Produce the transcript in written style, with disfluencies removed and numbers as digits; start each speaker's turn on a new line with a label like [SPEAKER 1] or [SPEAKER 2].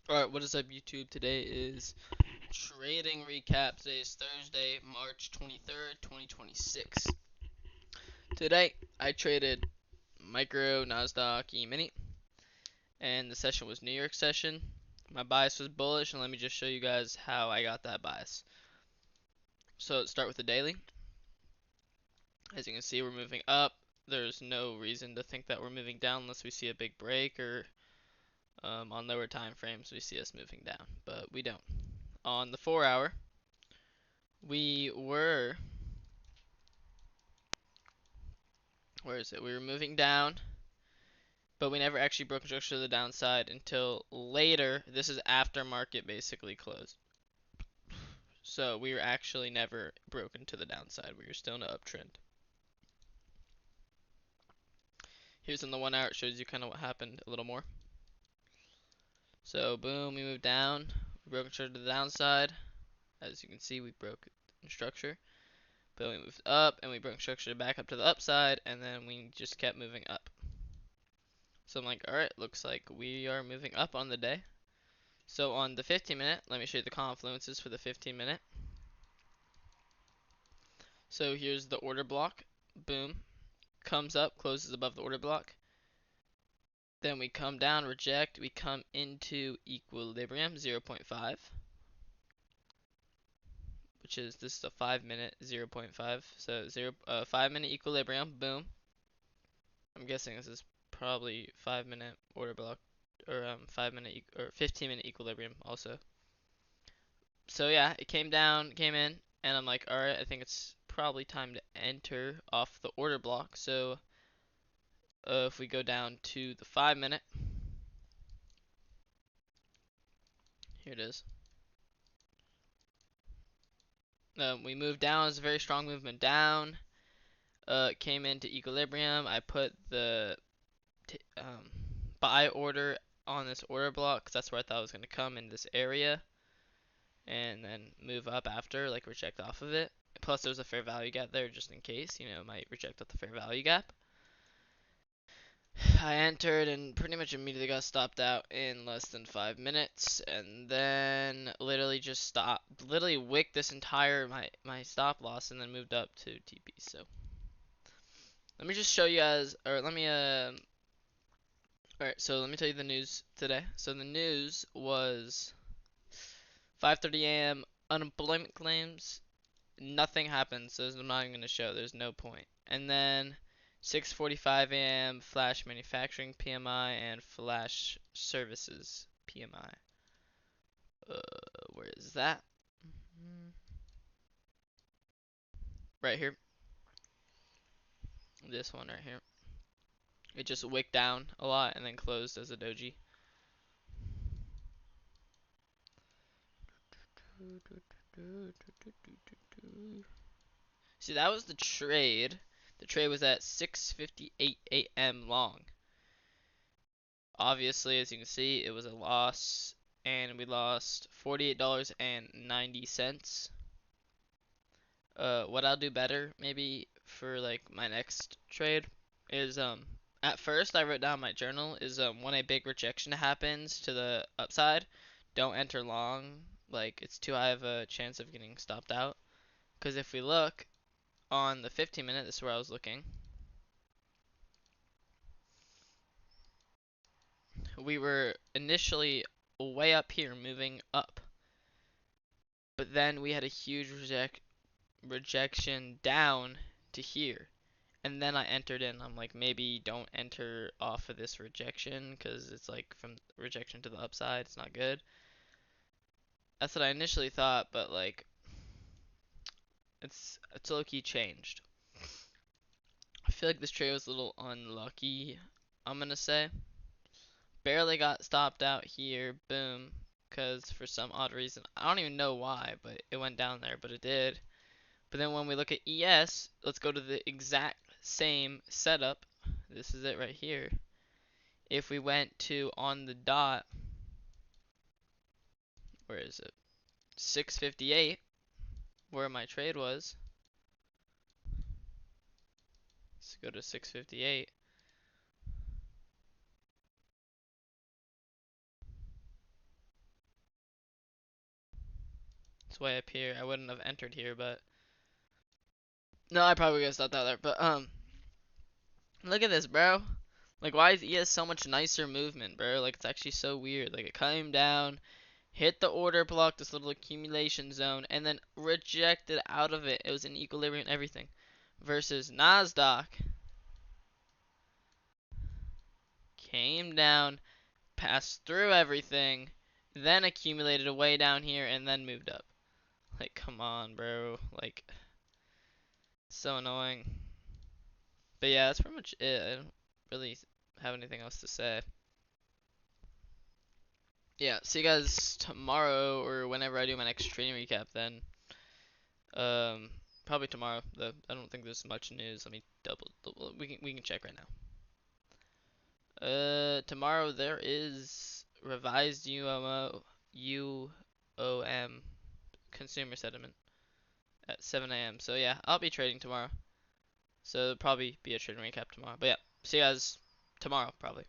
[SPEAKER 1] Alright, what is up YouTube? Today is trading recap. Today is Thursday, March 23rd, 2026. Today, I traded micro, Nasdaq, E-mini, and the session was New York session. My bias was bullish, and let me just show you guys how I got that bias. So, let's start with the daily. As you can see, we're moving up. There's no reason to think that we're moving down unless we see a big break or on lower time frames we see us moving down, but we don't. On the 4-hour, we were where is it? We were moving down, but we never actually broke structure to the downside until later. This is after market basically closed. So we were actually never broken to the downside. We were still in an uptrend. Here's on the 1 hour. It shows you kind of what happened a little more. So boom, we moved down. We broke structure to the downside. As you can see, we broke structure. But we moved up and we broke structure back up to the upside, and then we just kept moving up. So I'm like, alright, looks like we are moving up on the day. So on the 15-minute, let me show you the confluences for the 15-minute. So here's the order block. Boom. Comes up, closes above the order block. Then we come down, reject. We come into equilibrium, 0.5. Which is, this is a 5-minute, 0.5. So 5-minute equilibrium, boom. I'm guessing this is probably 5-minute order block. Or 5-minute, or 15-minute equilibrium also. So yeah, it came down, came in, and I'm like, alright, I think it's probably time to enter off the order block. So if we go down to the 5-minute, here it is. We moved down. It's a very strong movement down. Came into equilibrium. I put the buy order on this order block because that's where I thought it was going to come, in this area, and then move up after, like reject off of it. Plus there's a fair value gap there just in case, it might reject off the fair value gap. I entered and pretty much immediately got stopped out in less than 5 minutes, and then literally just stopped, literally wicked this entire my stop loss, and then moved up to TP. So let me just show you guys, or let me alright, so let me tell you the news today. So the news was 5:30 a.m. unemployment claims. Nothing happened, so I'm not even gonna show. There's no point. And then 6:45 a.m. flash manufacturing PMI and flash services PMI. Where is that? Right here. This one right here. It just wicked down a lot and then closed as a doji. See, that was the trade. The trade was at 6:58 a.m. long. Obviously, as you can see, it was a loss, and we lost $48.90. What I'll do better, maybe for like my next trade, is at first I wrote down my journal is when a big rejection happens to the upside, don't enter long. Like, it's too high of a chance of getting stopped out. Because if we look on the 15-minute, this is where I was looking. We were initially way up here, moving up, but then we had a huge rejection down to here, and then I entered in. I'm like, maybe don't enter off of this rejection because it's like from rejection to the upside, it's not good. That's what I initially thought, but like it's low-key changed. I feel like this trade was a little unlucky, I'm gonna say. Barely got stopped out here, boom, because for some odd reason, I don't even know why, but it went down there, but it did. But then when we look at ES, let's go to the exact same setup. This is it right here. If we went to on the dot, where is it? 6:58, where my trade was. Let's go to 6:58. It's way up here. I wouldn't have entered here, but no, I probably would have stopped out there. But look at this, bro. Like, why is ES so much nicer movement, bro? Like, it's actually so weird. Like, it came down, hit the order block, this little accumulation zone, and then rejected out of it. It was in equilibrium and everything. Versus Nasdaq came down, passed through everything, then accumulated way down here, and then moved up. Like, come on, bro. Like, so annoying. But yeah, that's pretty much it. I don't really have anything else to say. Yeah, see you guys tomorrow or whenever I do my next training recap then. Probably tomorrow. Though I don't think there's much news. Let me double. We can check right now. Tomorrow there is revised UOM consumer sentiment at 7 a.m. So yeah, I'll be trading tomorrow. So there'll probably be a trading recap tomorrow. But yeah, see you guys tomorrow probably.